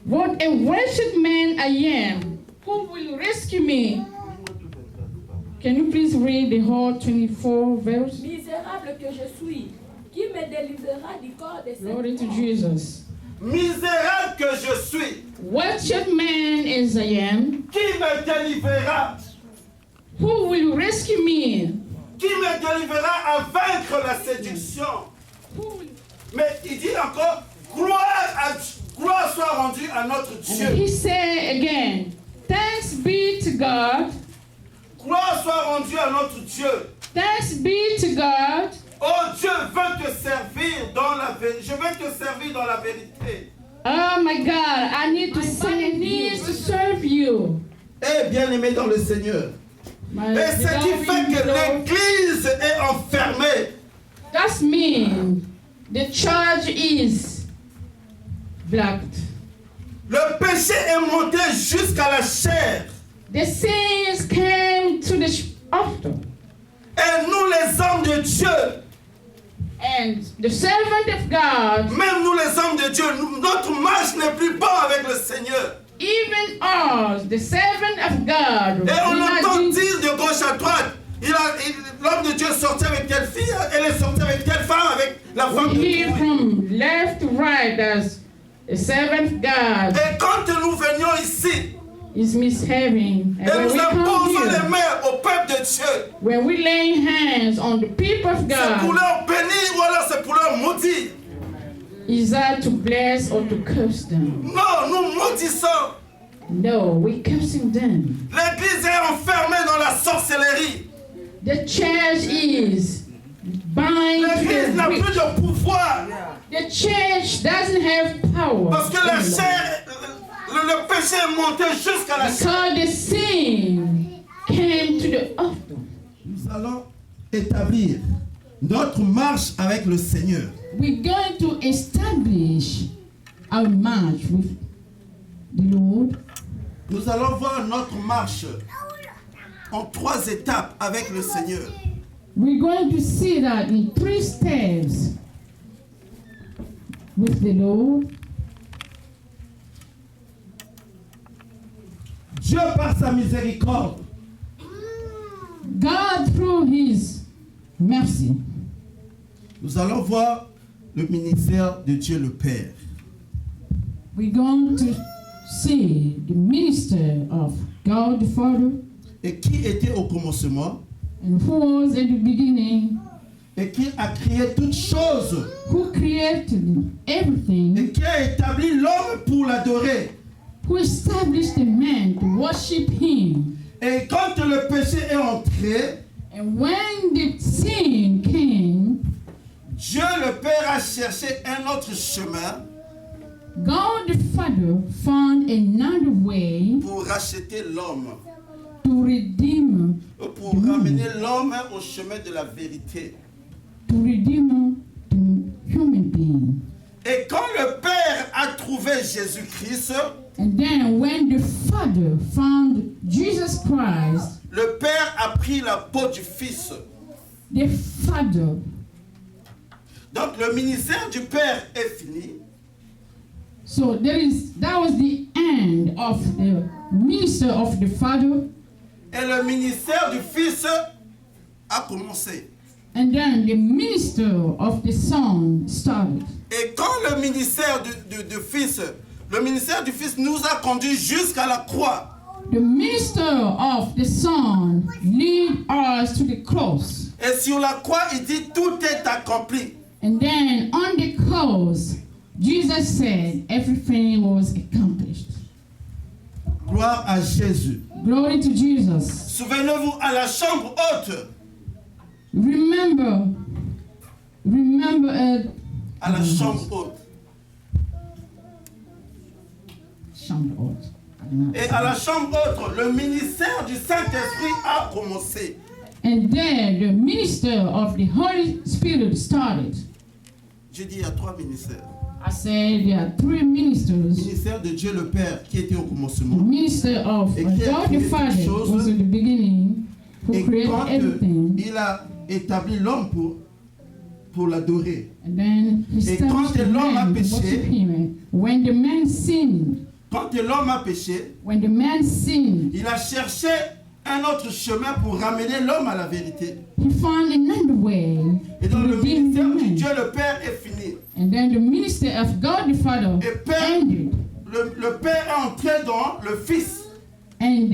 What a wretched man I am. Who will rescue me? Can you please read the whole 24 verse? Misérable que je suis, qui me délivrera du corps de cette Glory to mort. Jesus. Misérable que je suis, Wretched man as I am, qui me délivrera? who will rescue me? Qui me délivrera à vaincre la séduction? Mais il dit encore, gloire soit rendue à notre Dieu. He said again, thanks be to God. Gloire soit rendue à notre Dieu. Thanks be to God. Oh Dieu, veux te servir dans la vérité. Je veux te servir dans la vérité. Oh my God, I need to say needs to serve you. Eh bien aimé dans le Seigneur. My Et ce qui fait que beloved Lord, l'église est enfermée. that means the church is blocked. Le péché est monté jusqu'à la chair. The sins came to the altar. Et nous les hommes de Dieu, And the servant of God, même nous les hommes de Dieu, notre marche n'est plus bonne avec le Seigneur. even us, the servant of God, Et on we are entend doing- dire de gauche à droite, l'homme de Dieu est sorti avec quelle fille, elle est sortie avec quelle femme, avec la femme de we hear Dieu. from left to right as a servant of God Et quand nous venions ici, is misbehaving. And et when nous we come imposons les here, mains au peuple de Dieu, when we lay hands on the people of c'est pour God, leur bénir ou alors c'est pour leur maudire. is that to bless or to curse them? Non, nous maudissons. No, we cursing them. L'église est enfermée dans la sorcellerie. The church is bind to L'église n'a the plus witch. de pouvoir. The church doesn't have power Parce que la chair, le péché est monté jusqu'à la chair. because the sin came to the altar. Nous allons établir notre marche avec le Seigneur. We're going to establish our march with the Lord. Nous allons voir notre marche en 3 étapes avec le Seigneur. We're going to see that in 3 steps with the Lord. Dieu par sa miséricorde God through His mercy. nous allons voir le ministère de Dieu le Père. We're going to see the minister of God the Father, et qui était au commencement, and who was at the beginning, et qui a créé toutes choses, who created everything, et qui a établi l'homme pour l'adorer. who established the man to worship him. Et quand le péché est entré, And when the sin came, Dieu le Père a cherché un autre chemin God the Father found another way pour racheter l'homme, to redeem pour ramener l'homme au chemin de la vérité. the human being. Et quand le Père a trouvé Jésus-Christ, And then when the Father found Jesus Christ, le Père a pris la peau du Fils. the Father, Donc le ministère du Père est fini. so that was the end of the minister of the Father, Et le ministère du Fils a commencé. and then the minister of the Son started. Et quand le ministère du Fils, le ministère du Fils nous a conduits jusqu'à la croix. The minister of the Son lead us to the cross. Et sur la croix, il dit tout est accompli. And then on the cross, Jesus said everything was accomplished. Gloire à Jésus. Glory to Jesus. Souvenez-vous, à la chambre haute, Remember, à la chambre haute. chambre haute. I don't know. Et à la chambre haute, le ministère du Saint-Esprit a commencé. And there the minister of the Holy Spirit started. J'ai dit il y a 3 ministères. I said there are 3 Le ministers. ministère de Dieu le Père qui était au The commencement. minister of Et qui a God créé the toutes Father choses. was in the beginning, who Et created quand everything. il a établi l'homme pour l'adorer. And then he Et quand established the l'homme a man to péché, worship him. When the man sinned, Quand l'homme a péché, when the man sinned, il a cherché un autre chemin pour ramener l'homme à la vérité. he found another way Et to donc le redeem the ministère du man. Dieu le Père est fini. And then the minister of God the Father Et Père, ended. le Père est entré dans le Fils. And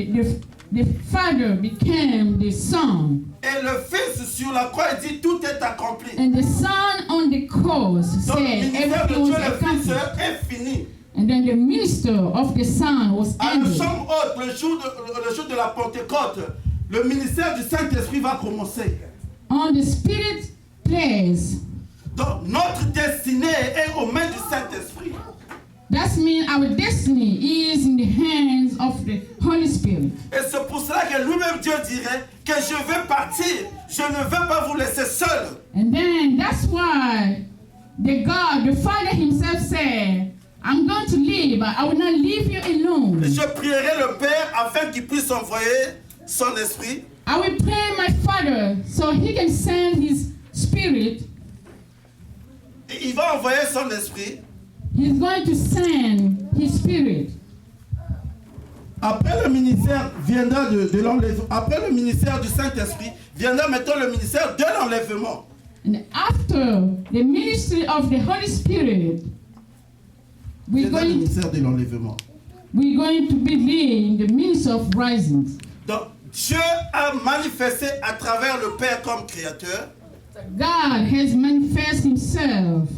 the Father became the Son. Et le Fils sur la croix, il dit tout est accompli. And the Son on the cross Donc le said ministère de everything Dieu was le Fils accomplished. est fini. And then the minister of the Son was À la ended. chambre haute, le jour de la Pentecôte, le ministère du Saint-Esprit va commencer. On the Spirit place, Donc notre destinée est aux mains du Saint-Esprit. that means our destiny is in the hands of the Holy Spirit. Et c'est pour cela que lui-même Dieu dirait que je vais partir, je ne vais pas vous laisser seul. And then that's why the Father himself said, I'm going to leave, but I will not leave you alone. Et je prierai le Père afin qu'il puisse envoyer son esprit. I will pray my Father so he can send his Spirit. Et il va envoyer son esprit. He's going to send his Spirit. Après le ministère viendra de l'enlèvement. Après le ministère du Saint-Esprit viendra maintenant le ministère de l'enlèvement. And after the ministry of the Holy Spirit, we're Viendra le going ministère de l'enlèvement. to be leading the ministry of rising. Donc Dieu a manifesté à travers le Père comme créateur. God has manifested himself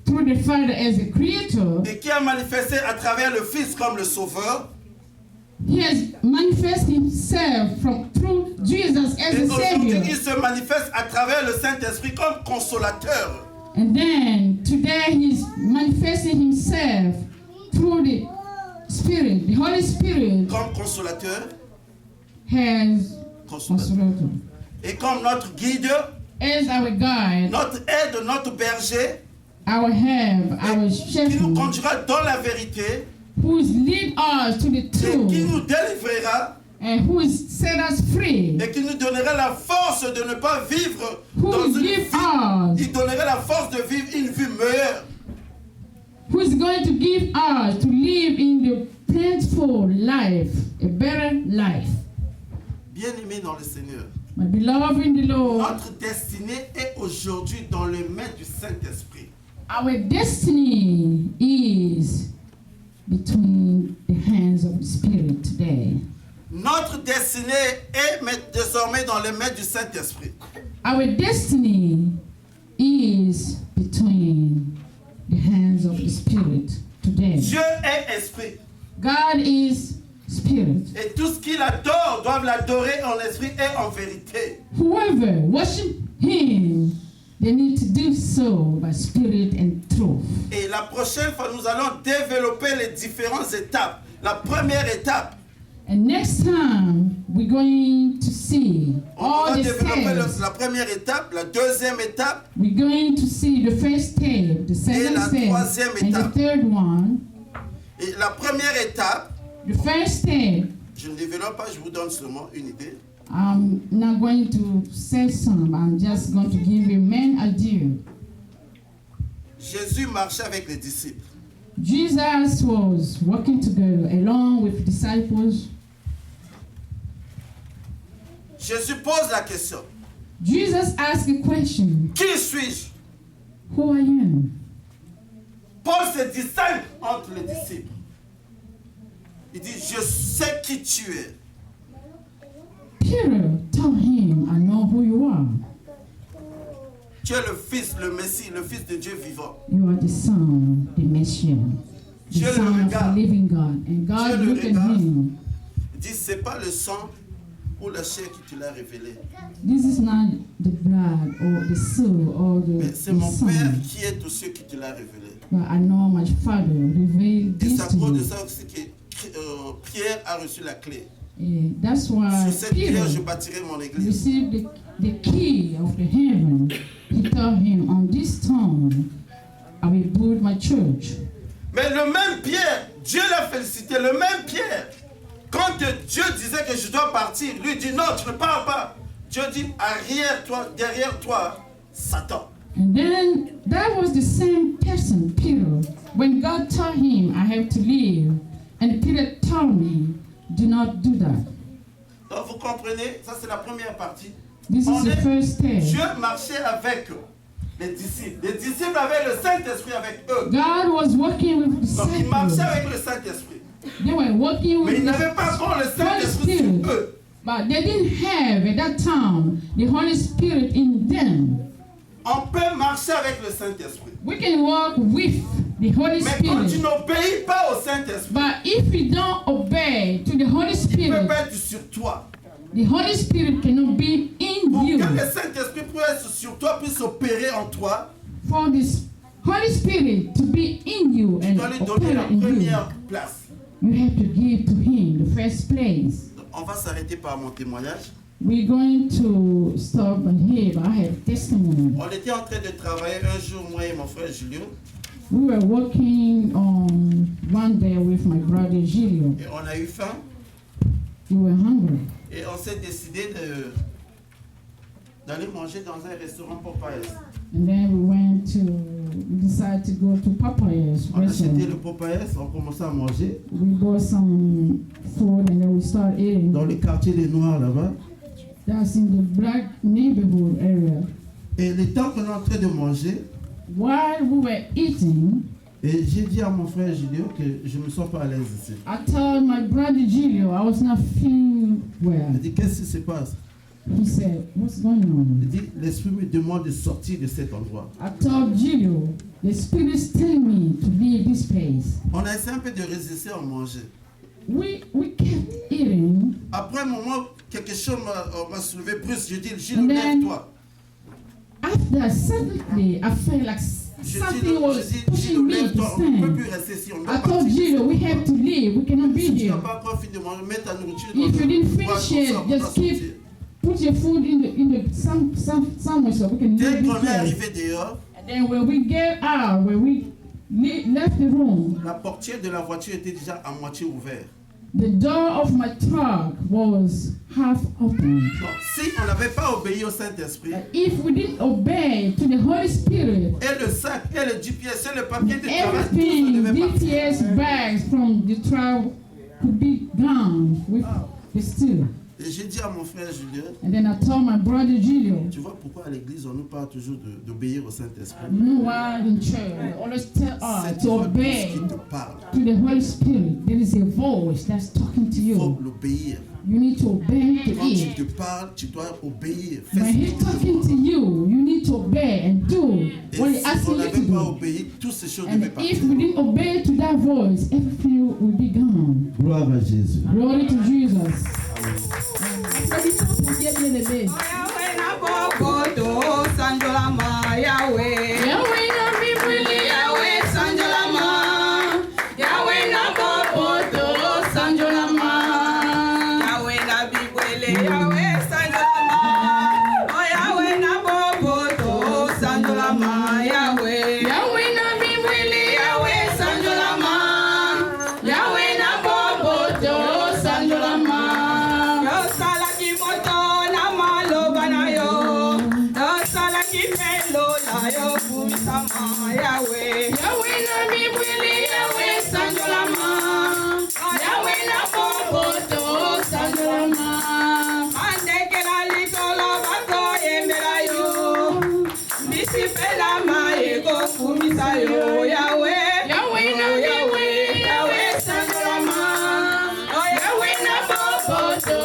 through the Father as a creator. Et qui a manifesté à travers le Fils comme le Sauveur. He has manifested himself through Jesus as Et a aujourd'hui, Savior. il se manifeste à travers le Saint-Esprit comme consolateur. And then today he's manifesting himself through the Spirit. The Holy Spirit Comme consolateur. has Consolateur. Et comme notre guide, as our guide, notre aide, notre berger, our help, our qui nous shepherd, conduira dans la vérité who is lead us to the et qui truth nous délivrera and who is set us free, et qui nous donnera la force de ne pas vivre who dans will une give vie. us, Il donnerait la force de vivre une vie meilleure. who is going to give us to live in the plentiful life, a better life. Bien-aimés dans le Seigneur, My beloved in the Lord, notre destinée est aujourd'hui dans les mains du Saint-Esprit. our destiny is between the hands of the Spirit today. Notre destinée est désormais dans les mains du Saint-Esprit. Our destiny is between the hands of the Spirit today. Dieu est esprit. God is Spirit. Et tout ce qu'il adore doivent l'adorer en esprit et en vérité. Whoever worship Him, they need to do so by Spirit and truth. Et la prochaine fois, nous allons développer les différentes étapes. La première étape, And next time, we're going to see on all va the développer steps. la première étape, la deuxième étape, We're going to see the first step, the second la step, troisième and the étape. third one. et la première étape, The first step, je ne développe pas, je vous donne seulement une idée. I'm not going to say some, I'm just going to give you main idea. Jésus marchait avec les disciples. Jesus was walking together along with disciples. Jésus pose la question, Jesus asked a question, qui suis-je? who are you? Paul se distingue entre les disciples. Il dit, je sais qui tu es. Peter told him, I know who you are. Tu es le Fils, le Messie, le Fils de Dieu vivant. You are the Son, the Messiah, the Dieu le Son of the regarde. living God. And God Dieu le looked at regarde. him. Il dit, c'est pas le sang ou la chair qui te l'a révélé. This is not the blood or the soul or Mais the c'est mon Son. Père qui est tous ceux qui te l'a révélé. But I know my Father revealed Et this c'est à to cause de me. ça aussi que Pierre a reçu la clé. And that's why Sur cette pierre, je Peter bâtirai mon église. received the key of the heaven. He told him, on this stone I will build my church. Mais le même Pierre, Dieu l'a félicité, le même Pierre, quand Dieu disait que je dois partir, lui dit non, tu ne pars pas. Dieu dit, derrière toi, Satan. And then that was the same person, Peter. When God told him, I have to leave, and Peter told me, do not do that. Donc vous comprenez, ça c'est la première partie. This is the first step. Dieu marchait avec les disciples. Les disciples avaient le Saint-Esprit avec eux. God was working with Donc ils marchaient disciples. avec le Saint-Esprit. They were working Mais with ils n'avaient pas encore le Holy Saint-Esprit sur Spirit. eux. But they didn't have at that time the Holy Spirit in them. On peut marcher avec le Saint-Esprit. We can walk with the Holy Mais quand tu Spirit. n'obéis pas au Saint-Esprit, But if you don't obey to the Holy il peut Spirit, pas être sur toi. the Holy Spirit cannot be in Pour you. que le Saint-Esprit puisse être sur toi, puisse opérer en toi, For this Holy Spirit to be in you tu and dois lui donner la operate in you, première place. you have to give to Him the first place. On va s'arrêter par mon témoignage. We're going to stop here, but I have testimony. On était en train de travailler un jour, moi et mon frère Julio, We were working on one day with my brother Gilio. et on a eu faim, We were hungry. et on s'est décidé d'aller manger dans un restaurant Popeyes. And then we decided to go to Papaya's On a acheté le restaurant. Popeyes, on commençait à manger We bought some food and then we started eating. dans le quartier des Noirs là-bas. That's in the black neighborhood area. Et le temps qu'on est en train de manger, While we were eating, et j'ai dit à mon frère Julio que je ne me sens pas à l'aise ici. I told my brother Gilio I was not feeling well. Il dit, qu'est-ce qui se passe? He said, what's going on? Il dit, l'Esprit me demande de sortir de cet endroit. I told Gilio, the Spirit's telling me to leave this place. On a essayé un peu de résister à manger. We kept eating, Après un moment, quelque chose m'a soulevé plus. Je dis, Gilles, And then- lève-toi. after suddenly I felt like Je something dis, was Gilles, pushing me to lève-toi. On ne peut stand. plus rester ici. On doit I told partir. Gilio, we have to leave. We cannot be Si tu n'as here. pas encore fini de manger, mets ta nourriture dans If you didn't le boîte finish comme ça, it, on just doit keep sortir. put your food in the somewhere so we can Dès leave qu'on this est place. arrivé dehors, And then when we get out, when we left the room, la portière de la voiture était déjà à moitié ouverte. the door of my truck was half open. Donc, si on n'avait pas obéi au Saint-Esprit, If we didn't obey to the Holy Spirit, et le sac, et le GPS, et le papier de travail, tout ça everything, devait partir. DPS bags from the truck could be gone with the steel. Et j'ai dit à mon frère Julien, And then I told my brother Julio, tu vois pourquoi à l'église on nous parle toujours d'obéir au Saint-Esprit. you know why in church they always tell us C'est to toi obey qui te parle. to the Holy Spirit. There is a voice that's talking to Il faut you. l'obéir. You need to obey to Quand il it. te parle, tu dois obéir. Fais When ce he's qu'il te talking to demande. you, you need to obey and do Et what he's si on asking you n'avait to pas do. obéi, toutes ces choses And devaient if partir. we didn't obey to that voice, everything will be gone. Gloire à Jésus. Glory to Jesus. Applaudissons pour Dieu bien-aimé. Yahweh na mibwili, Yahweh sanjolama. Yahweh na boboto sanjolama. Yahweh na bibwele, Yahweh sanjolama. Oh Yahweh na boboto sanjolama. Yahweh. Yahweh na bibwele, Yahweh sanjolama. Yahweh na boboto sanjolama. Yo sala ki moto na maloba na yo. Yo sala ki melo na yo kumisama. Yahweh. Yahweh na bibwele, Yahweh sanjolama. Yahweh na boboto sanjolama. Andekela litola bako yembela yo. Bisipela maego kumisa yo. Yahweh. Yahweh na bibwele, Yahweh sanjolama. Yahweh na boboto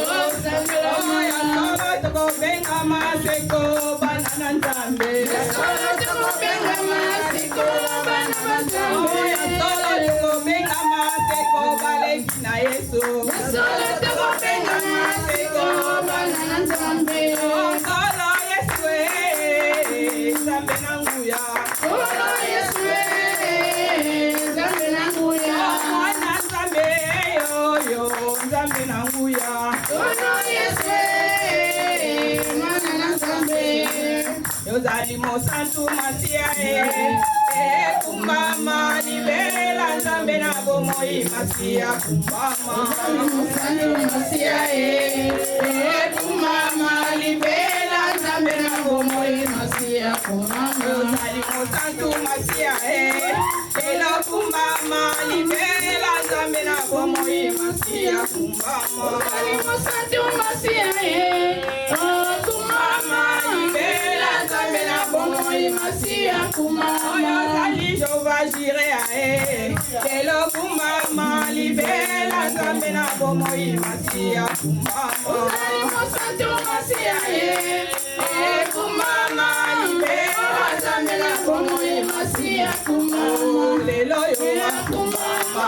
sanjolama. Yasolo toko benga maseko banana nzambe. Yasolo toko benga maseko banana nzambe. Yasolo toko benga maseko baleki na Yesu. Yasolo toko benga maseko banana nzambe. Solo Yesu nzambe na nguya. Solo Yesu nzambe na nguya. Mwana nzambe yo nzambe na nguya. Solo Yesu mwana na nzambe. Yozali mosantu masia kumbama libela nzambe na bomoi masia kumbama. Mosantu masia kumbama libela nzambe na bomoi masia kumbama. Yozali mosantu masia elo kumbama libela nzambe na bomoi masia kumbama. Yozali mosantu masia kumbama libela nzambe na bomoi masia kumbama. Oyozali Jehova Jireh elo kumbama libela nzambe na bomoi masia kumbama. Oyozali mosantu masia kumbama libela nzambe na bomoi masia kumbama. Lelo yo kumbama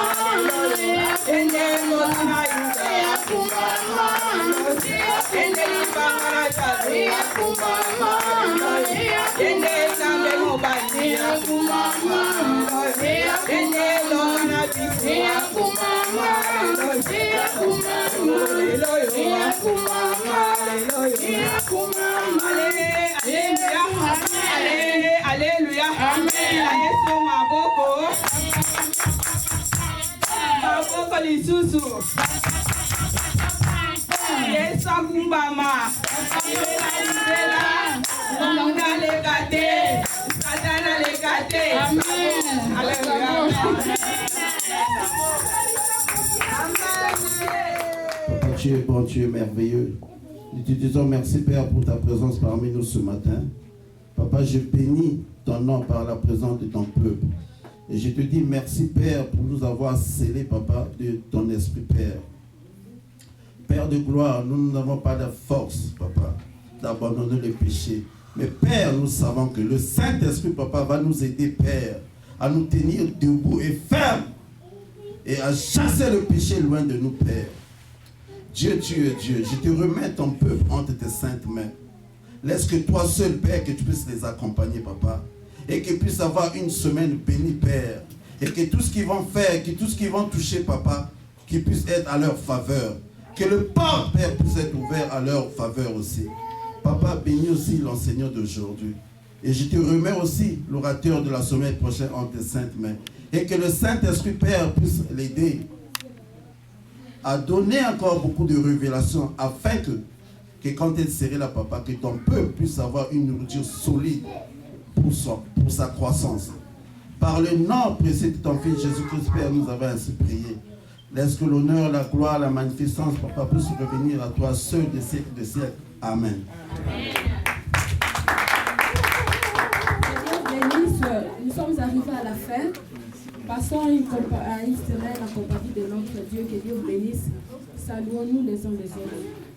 ende motana ya kumbama. Ende libanga ya kumbama. Ende nzambe mobali ya kumbama. Ende lona bisi ya kumbama. Lelo yo kumbama. Lelo yo kumbama. Alléluia. Amen. Yesu maboko. Maboko lisusu. Yesu kumbama. Libela. Munga lekate. Satana lekate. Amen. Alléluia. Papa, tu es bon, tu es merveilleux. Nous te disons merci, Père, pour ta présence parmi nous ce matin. Papa, je bénis ton nom par la présence de ton peuple. Et je te dis merci, Père, pour nous avoir scellés, Papa, de ton esprit, Père. Père de gloire, nous n'avons pas de force, Papa, d'abandonner le péché. Mais Père, nous savons que le Saint-Esprit, Papa, va nous aider, Père, à nous tenir debout et fermes et à chasser le péché loin de nous, Père. Dieu, tu es Dieu. Je te remets ton peuple entre tes saintes mains. Laisse que toi seul, Père, que tu puisses les accompagner, Papa. Et qu'ils puissent avoir une semaine bénie, Père. Et que tout ce qu'ils vont faire, que tout ce qu'ils vont toucher, Papa, qu'il puisse être à leur faveur. Que le port, Père, puisse être ouvert à leur faveur aussi. Papa, bénis aussi l'enseignant d'aujourd'hui. Et je te remets aussi l'orateur de la semaine prochaine entre tes saintes mains. Et que le Saint-Esprit, Père, puisse l'aider à donner encore beaucoup de révélations afin que quand elle serait là, Papa, que ton peuple puisse avoir une nourriture solide pour sa croissance. Par le nom précieux de ton Fils Jésus-Christ, Père, nous avons ainsi prié. Laisse que l'honneur, la gloire, la magnificence, papa, puisse revenir à toi seul des siècles des siècles. Amen. Nous sommes arrivés à la fin. Passons à une semaine en compagnie de notre Dieu. Que Dieu vous bénisse. Saluons-nous les uns les autres.